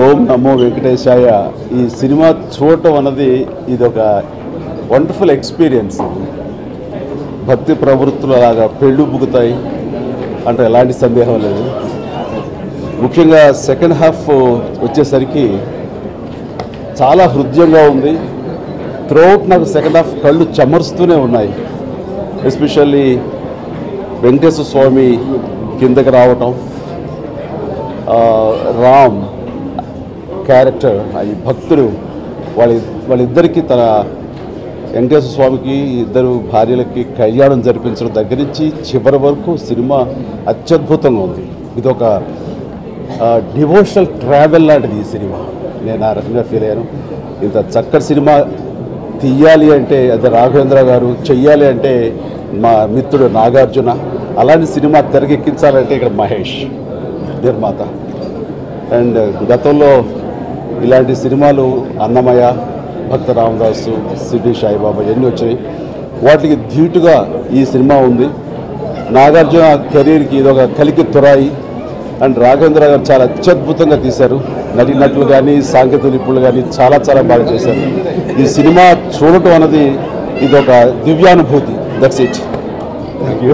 ఓం నమో వెంకటేశాయ. ఈ సినిమా చూడటం అన్నది ఇది ఒక వండర్ఫుల్ ఎక్స్పీరియన్స్. భక్తి ప్రవృత్తులు అలాగా పెళ్ళు బుగుతాయి అంటే ఎలాంటి సందేహం లేదు. ముఖ్యంగా సెకండ్ హాఫ్ వచ్చేసరికి చాలా హృదయంగా ఉంది. త్రూఅవుట్ నాకు సెకండ్ హాఫ్ కళ్ళు చెమరుస్తూనే ఉన్నాయి. ఎస్పెషల్లీ వెంకటేశ్వర స్వామి కిందకి రావటం, రామ్ క్యారెక్టర్, ఈ భక్తుడు వాళ్ళిద్దరికీ తన వెంకటేశ్వర స్వామికి ఇద్దరు భార్యలకి కళ్యాణం జరిపించడం దగ్గర నుంచి చివరి వరకు సినిమా అత్యద్భుతంగా ఉంది. ఇది ఒక డివోషనల్ ట్రావెల్ లాంటిది ఈ సినిమా. నేను ఆ రకంగా ఫీల్ అయ్యాను. ఇంత చక్కటి సినిమా తీయాలి అంటే అది రాఘవేంద్ర గారు, చెయ్యాలి అంటే మా మిత్రుడు నాగార్జున, అలాంటి సినిమా తెరకెక్కించాలంటే ఇక్కడ మహేష్ నిర్మాత. అండ్ గతంలో ఇలాంటి సినిమాలు అన్నమయ్య, భక్త రామదాసు, సిడ్డి సాయిబాబా ఎన్ని వచ్చాయి. వాటికి ధీటుగా ఈ సినిమా ఉంది. నాగార్జున కెరీర్కి ఇదొక కలికి తురాయి. అండ్ రాఘవేంద్ర గారు చాలా అత్యద్భుతంగా తీశారు. నటులు కానీ సాంకేతిక నిపుణులు కానీ చాలా చాలా బాగా చేశారు. ఈ సినిమా చూడటం అన్నది ఇదొక దివ్యానుభూతి. That's it. Thank you.